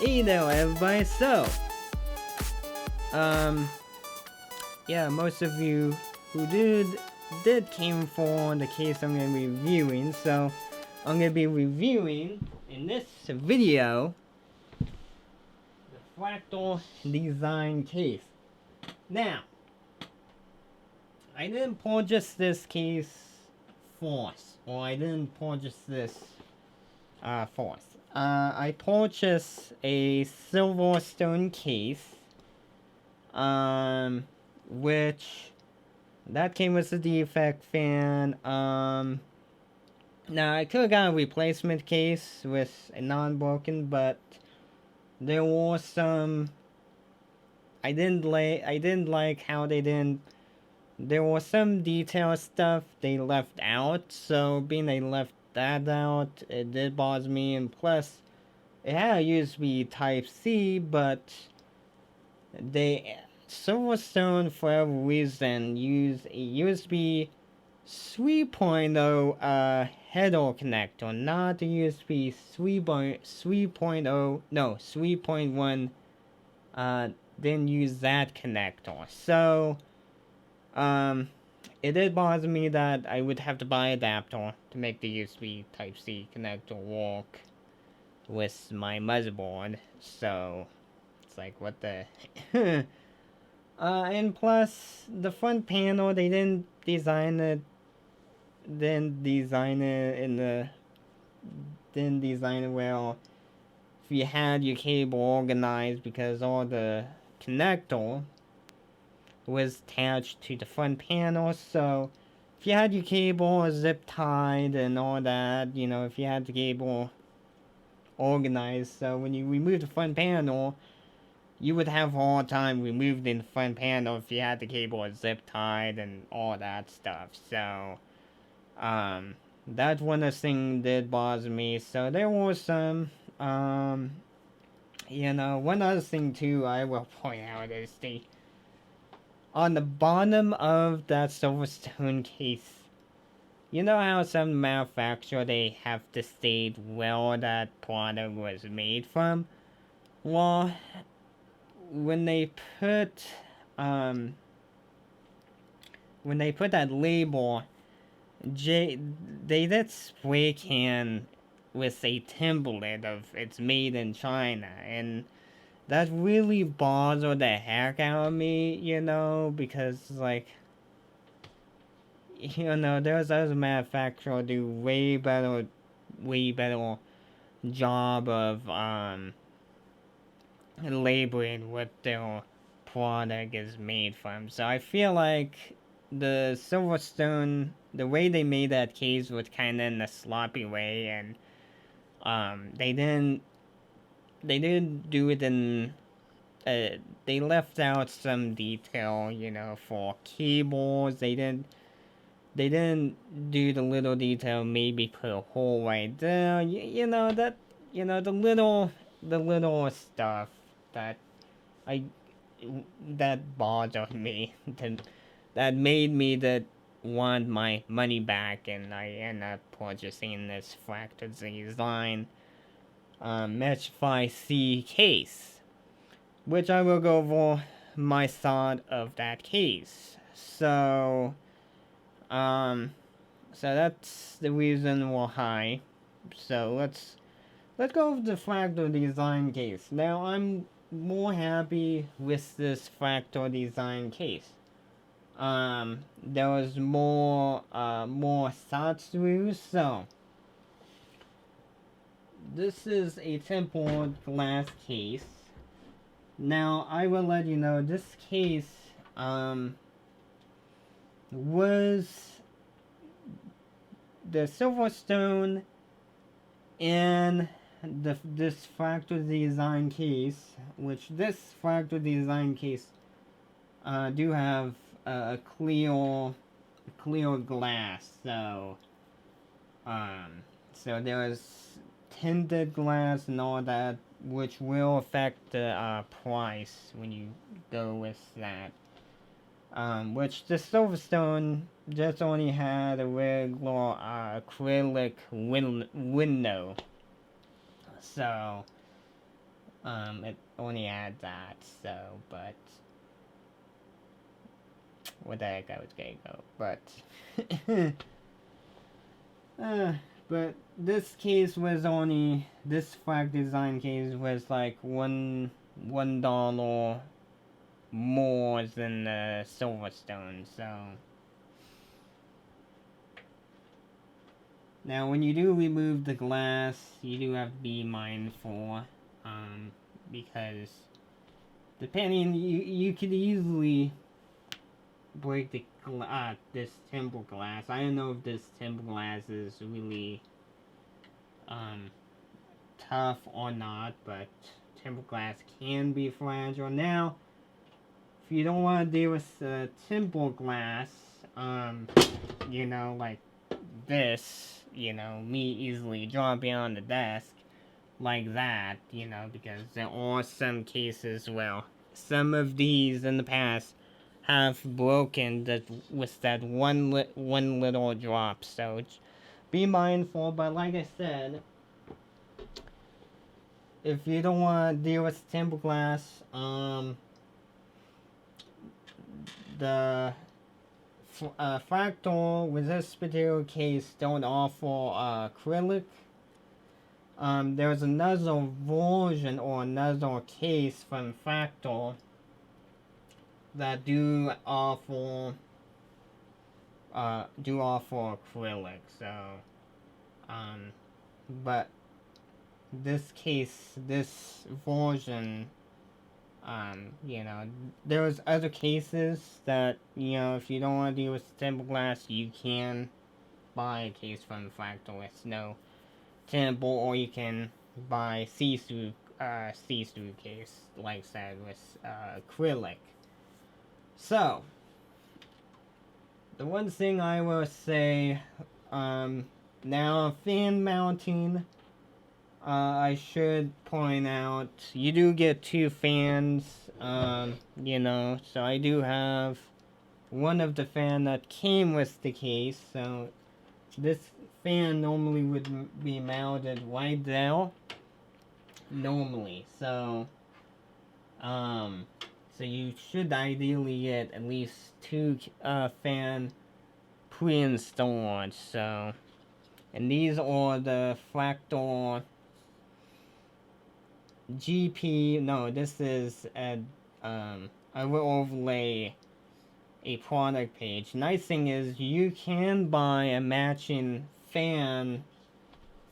Hey there everybody, so yeah, most of you who did came for the case I'm gonna be reviewing, so I'm gonna be reviewing in this video the Fractal design case. Now, I didn't purchase this case first, or I didn't purchase this first. I purchased a Silverstone case, which that came with a defect fan. Now I could have got a replacement case with a non-broken, but there was some. I didn't like how they didn't there was some detail stuff they left out, so being they left that out, it did bother me, and plus, it had a USB Type-C, but they, Silverstone, for whatever reason, used a USB 3.0 header connector, not the USB 3.0, no, 3.1, didn't use that connector. So, it did bother me that I would have to buy an adapter to make the USB Type-C connector work with my motherboard. So, it's like, what the... and plus, the front panel, they didn't design it well. If you had your cable organized, because all the connector was attached to the front panel, so if you had your cable zip tied and all that, you know, if you had the cable organized, so when you remove the front panel, you would have a hard time removing the front panel if you had the cable zip tied and all that stuff. So, that one of the things did bother me. So there was some, you know, one other thing too I will point out is on the bottom of that Silverstone case, you know how some manufacturer, they have to state where that product was made from? Well, when they put that label, they did spray can with a template of it's made in China, and that really bothered the heck out of me, you know, because, like, you know, there's other manufacturers do way better job of labeling what their product is made from. So I feel like the Silverstone, the way they made that case was kind of in a sloppy way, and they didn't do it in. They left out some detail, you know, for cables. They didn't do the little detail. Maybe put a hole right there. You know that. You know the little stuff that I that bothered me. That made me that want my money back, and I end up purchasing this Fractal Design Mesh 5C case, which I will go over my thought of that case. So, so that's the reason why. So let's go over the Fractal Design case. Now I'm more happy with this Fractal Design case. There was more thought through. So this is a tempered glass case. Now I will let you know this case was the Silverstone and this Fractal Design case, which this Fractal Design case do have a clear glass. So so there's tinted glass and all that, which will affect the price when you go with that. Which the Silverstone just only had a regular acrylic window. So, it only had that, so, but, where the heck I was gonna go, but this case was only, this Fractal Design case was like $1 more than the Silverstone, so. Now, when you do remove the glass, you do have to be mindful, because depending, you could easily break this tempered glass. I don't know if this tempered glass is really, tough or not, but tempered glass can be fragile. Now, if you don't want to deal with temple glass, you know, like this, you know, me easily dropping on the desk like that, you know, because there are some cases where some of these in the past have broken that with that one little drop. So be mindful. But like I said, if you don't want to deal with temple glass, the Fractal with this particular case don't offer acrylic. There's another version or another case from Fractal that do offer acrylic. So, but this case, this version, you know, there's other cases that, you know, if you don't want to deal with temple glass, you can buy a case from Fractal with no temple, or you can buy see-through case, like I said, with acrylic. So, the one thing I will say, now fan mounting, I should point out, you do get two fans, you know, so I do have one of the fan that came with the case, so this fan normally would be mounted right there, normally, so you should ideally get at least two, fan pre-installed, so, and these are the Fractal GP, no, this is a, I will overlay a product page. Nice thing is you can buy a matching fan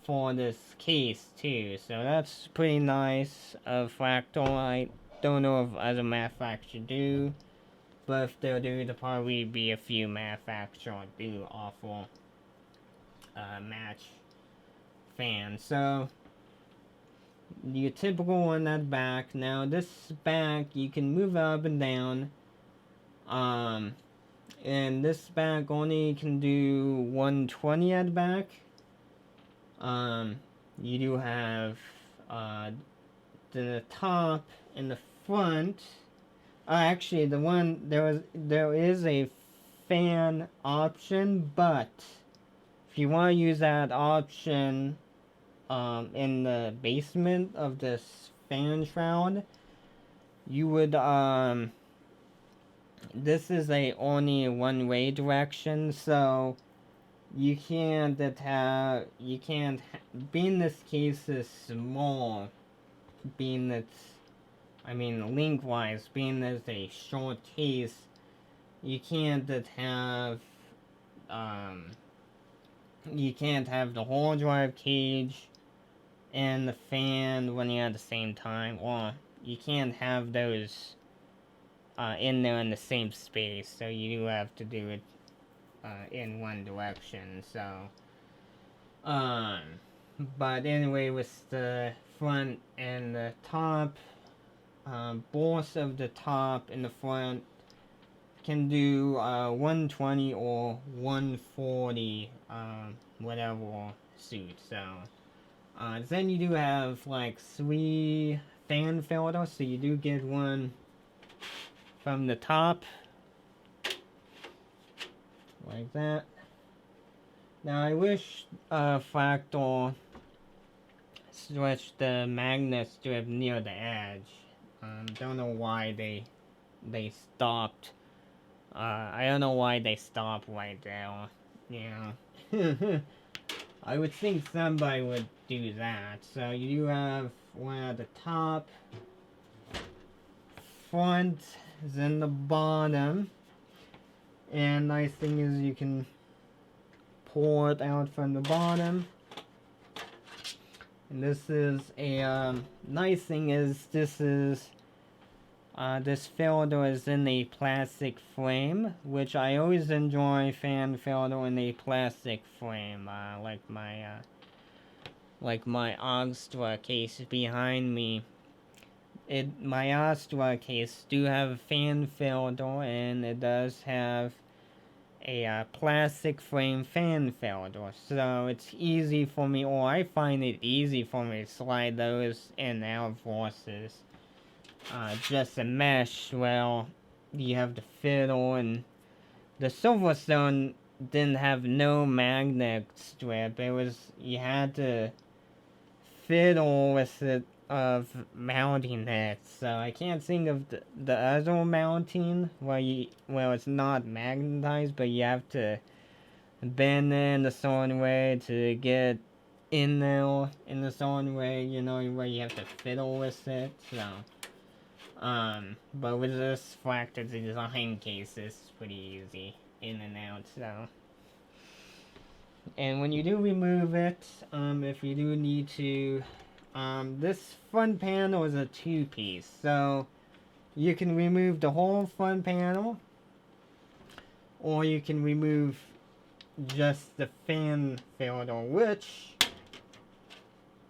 for this case too, so that's pretty nice of Fractal. I don't know if other manufacturers do, but if they do, there'll probably be a few manufacturers do offer match fans. So your typical one, that back. Now this back you can move up and down. And this back only can do 120 at the back. You do have the top and the front. Actually, there is a fan option, but if you want to use that option in the basement of this fan shroud, you would this is a only one-way direction, so you can't being this case is small, being it's, I mean, lengthwise, being as a short case, you can't have the hard drive cage and the fan running at the same time, or you can't have those in there in the same space, so you do have to do it in one direction. So but anyway, with the front and the top, both of the top and the front can do 120 or 140, whatever suits. So then you do have like 3 fan filters, so you do get one from the top, like that. Now I wish Fractal switched the magnet strip near the edge. Don't know why they stopped. I don't know why they stopped right there. Yeah. I would think somebody would do that. So you do have one at the top, front is in the bottom, and nice thing is you can pour it out from the bottom. And this is a nice thing is this filter is in a plastic frame, which I always enjoy fan filter in a plastic frame, like my Augstra case behind me. my Astra case do have a fan filter, and it does have a plastic frame fan filter, so it's easy for me, or I find it easy for me to slide those in and out versus just a mesh. Well, you have to fiddle, and the Silverstone didn't have no magnet strip. It was, you had to fiddle with it of mounting it. So I can't think of the other mounting where it's not magnetized, but you have to bend it in a certain way to get in there in a certain way, you know, where you have to fiddle with it. So but with this Fractal design case, it's pretty easy in and out. So, and when you do remove it, if you do need to, this front panel is a two-piece, so you can remove the whole front panel, or you can remove just the fan filter, which,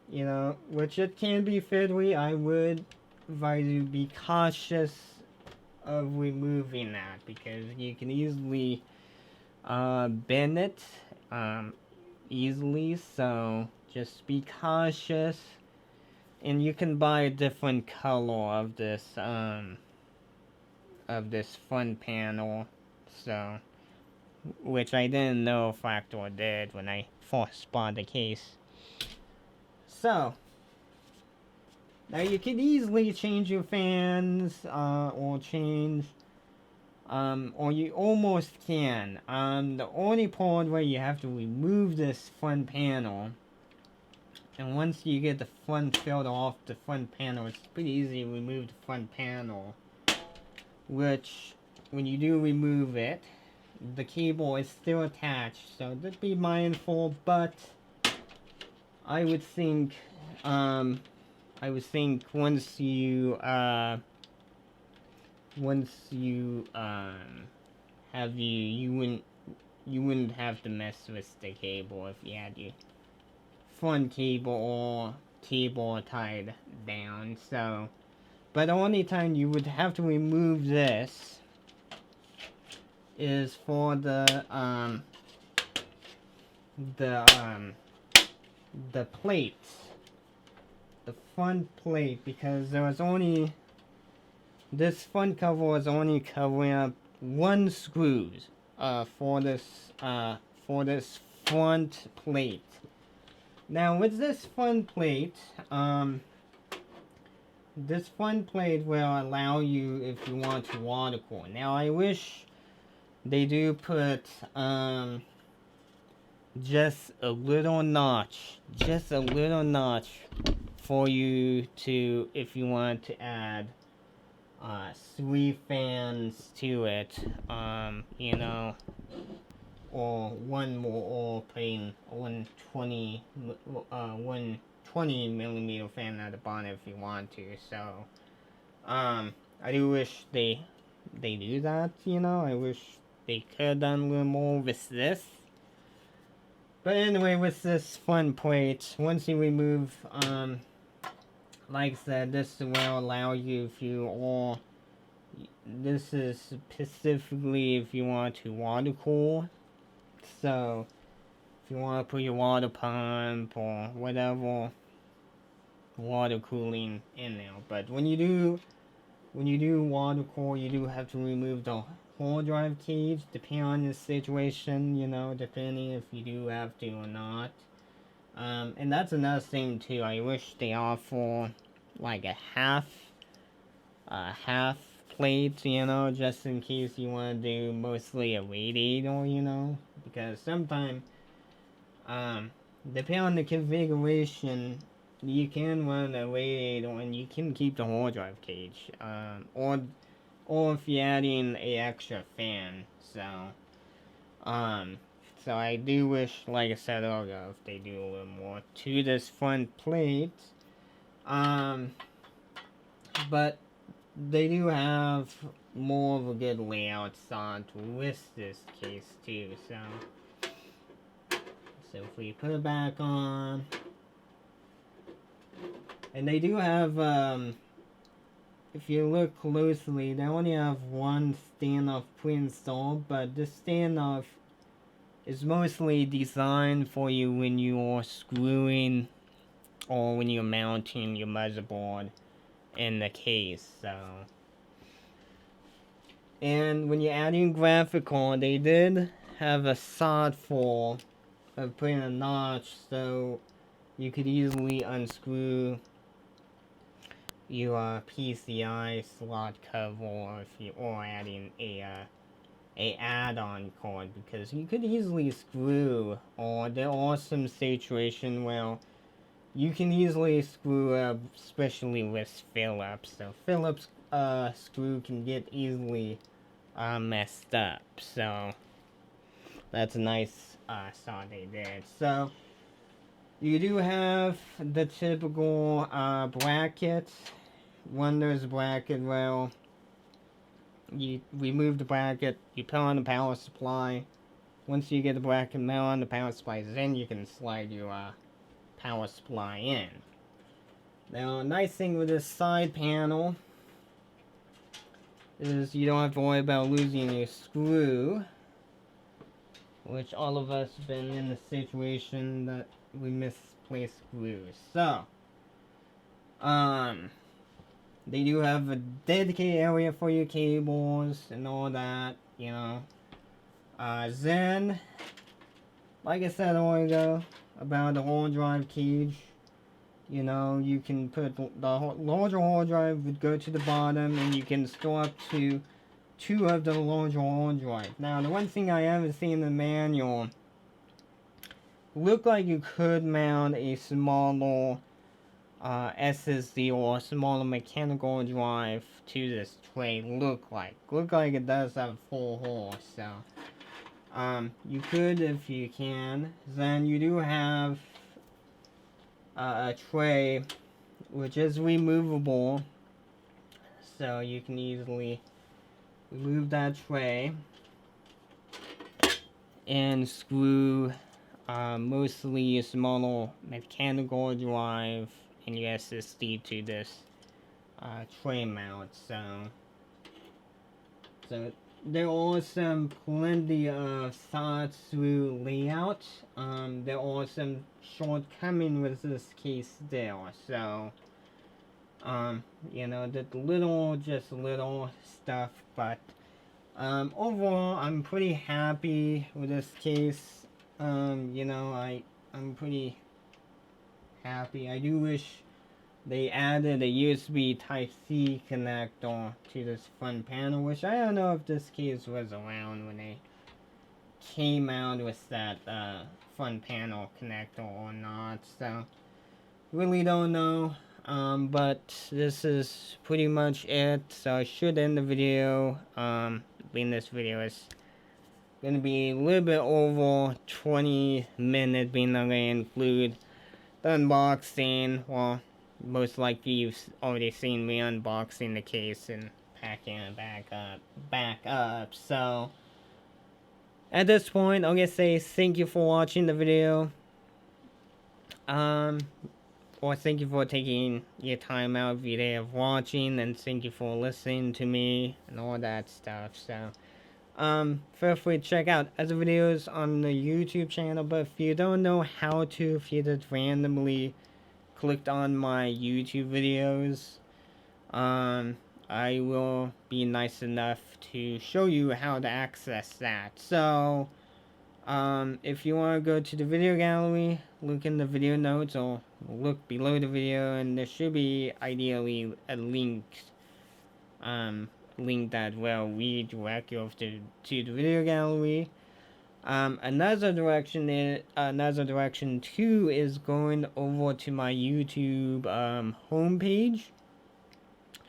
you know, which it can be fiddly. I would advise you to be cautious of removing that, because you can easily bend it easily, so just be cautious. And you can buy a different color of this front panel, so, which I didn't know Fractal did when I first bought the case. So now you can easily change your fans, or change, or you almost can. The only part where you have to remove this front panel, and once you get the front filter off the front panel, it's pretty easy to remove the front panel. Which, when you do remove it, the cable is still attached, so just be mindful. But I would think, once you you wouldn't have to mess with the cable if you had your front cable or cable tied down. So, but the only time you would have to remove this is for the plates, the front plate, because there was only, this front cover was only covering up one screws for this front plate. Now with this front plate, this front plate will allow you, if you want to water cool. Now I wish they do put just a little notch for you to, if you want to add 3 fans to it, you know, or one more, or putting 120 millimeter fan at the bottom if you want to. So I do wish they do that, you know. I wish they could have done a little more with this. But anyway, with this front plate, once you remove, like I said, this will allow you, if you, or this is specifically if you want to water cool. So if you want to put your water pump or whatever water cooling in there. But when you do water cool, you do have to remove the whole drive cage, depending on the situation, you know, depending if you do have to or not. And that's another thing too. I wish they offer like a half plate, you know, just in case you want to do mostly a radiator, you know, because sometimes, depending on the configuration, you can run a radiator and you can keep the whole drive cage, or if you're adding a extra fan. So I do wish, like I said earlier, if they do a little more to this front plate. But they do have more of a good layout on with this case too. So if we put it back on, and they do have if you look closely, they only have one standoff pre-installed, but this standoff is mostly designed for you when you're screwing or when you're mounting your motherboard in the case. So, and when you're adding graphic card, they did have a side for putting a notch, so you could easily unscrew your PCI slot cover, or if you or adding a add-on card, because you could easily screw, or there are some situations where you can easily screw up, especially with Phillips. So Phillips screw can get easily messed up. So that's a nice thought they did. So you do have the typical brackets. Windows bracket, well, you remove the bracket, you put on the power supply. Once you get the bracket mount on the power supply, then you can slide your power supply in. Now, a nice thing with this side panel is you don't have to worry about losing your screw, which all of us have been in the situation that we misplaced screws. So, they do have a dedicated area for your cables and all that, you know. Then, like I said a while ago about the hard drive cage, you know, you can put the larger hard drive would go to the bottom, and you can store up to 2 of the larger hard drive. Now, the one thing I haven't seen in the manual, looked like you could mount a smaller SSD or a smaller mechanical drive to this tray. Look like it does have a full hole. So you could, if you can. Then you do have a tray which is removable, so you can easily remove that tray and screw mostly a smaller mechanical drive and your SSD to this tray mount. So there are some plenty of thought through layout. There are some shortcomings with this case there. So you know, just little stuff, but overall I'm pretty happy with this case. You know, I'm pretty happy. I do wish they added a USB Type-C connector to this front panel, which I don't know if this case was around when they came out with that front panel connector or not, so really don't know. But this is pretty much it, so I should end the video. Being this video is gonna be a little bit over 20 minutes, being I'm gonna include the unboxing. Well, most likely you've already seen me unboxing the case and packing it back up. So at this point, I'm gonna say thank you for watching the video. Or thank you for taking your time out of your day of watching, and thank you for listening to me and all that stuff. So feel free to check out other videos on the YouTube channel, but if you don't know how to, if you just randomly clicked on my YouTube videos, I will be nice enough to show you how to access that. So if you want to go to the video gallery, look in the video notes or look below the video, and there should be ideally a link that will redirect you to the video gallery. Another direction too is going over to my YouTube homepage.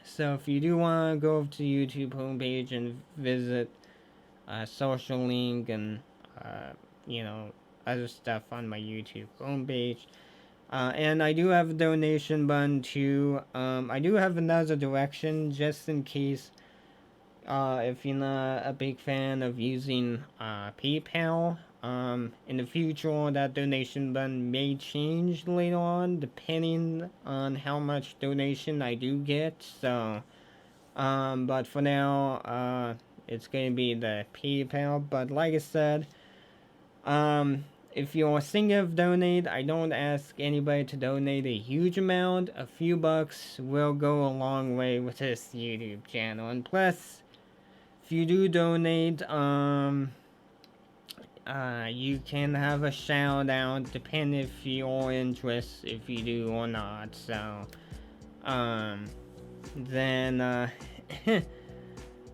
So if you do want to go over to the YouTube homepage and visit social link and you know, other stuff on my YouTube homepage. And I do have a donation button too. I do have another direction just in case if you're not a big fan of using PayPal. In the future, that donation button may change later on depending on how much donation I do get. So But for now, it's gonna be the PayPal. But like I said, if you're thinking of donate, I don't ask anybody to donate a huge amount. A few bucks will go a long way with this YouTube channel. And plus, if you do donate, you can have a shout out, depending if you're interested, if you do or not. So, then,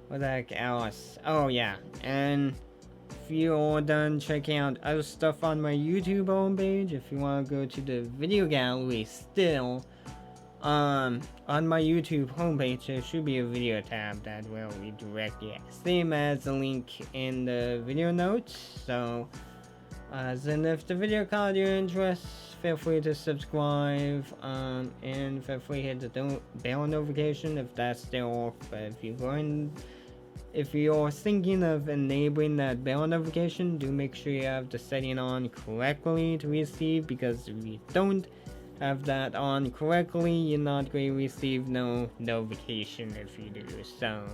what the heck else? Oh yeah, and if you're all done checking out other stuff on my YouTube homepage, if you want to go to the video gallery still, on my YouTube homepage, there should be a video tab that will redirect you. Same as the link in the video notes. So, then if the video caught your interest, feel free to subscribe, and feel free to hit the bell notification if that's still off. But if you're thinking of enabling that bell notification, do make sure you have the setting on correctly to receive, because if you don't have that on correctly, you're not going to receive no notification if you do. So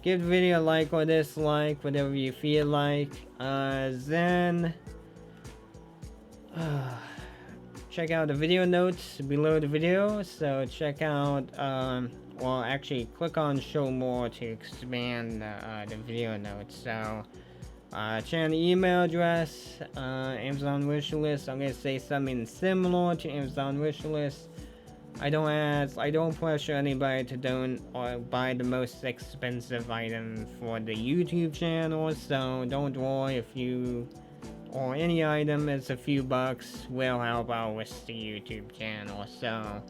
give the video a like or dislike, whatever you feel like. Then check out the video notes below the video. So check out, well, actually click on show more to expand the video notes. So channel email address, Amazon wishlist. I'm gonna say something similar to Amazon wishlist. I don't pressure anybody to don't or buy the most expensive item for the YouTube channel. So don't worry if you or any item is a few bucks will help out with the YouTube channel. So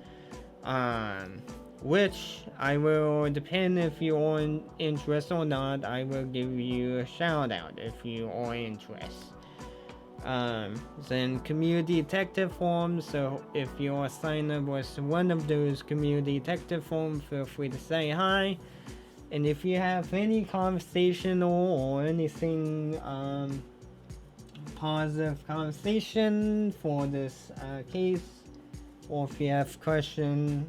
which I will, depend if you're interested or not, I will give you a shout out if you are interested. Then community detective forums, so if you're signed up with one of those community detective forums, feel free to say hi. And if you have any conversational or anything positive conversation for this case, or if you have question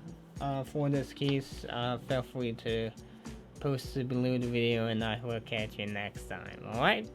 for this case, feel free to post it below the video, and I will catch you next time. Alright?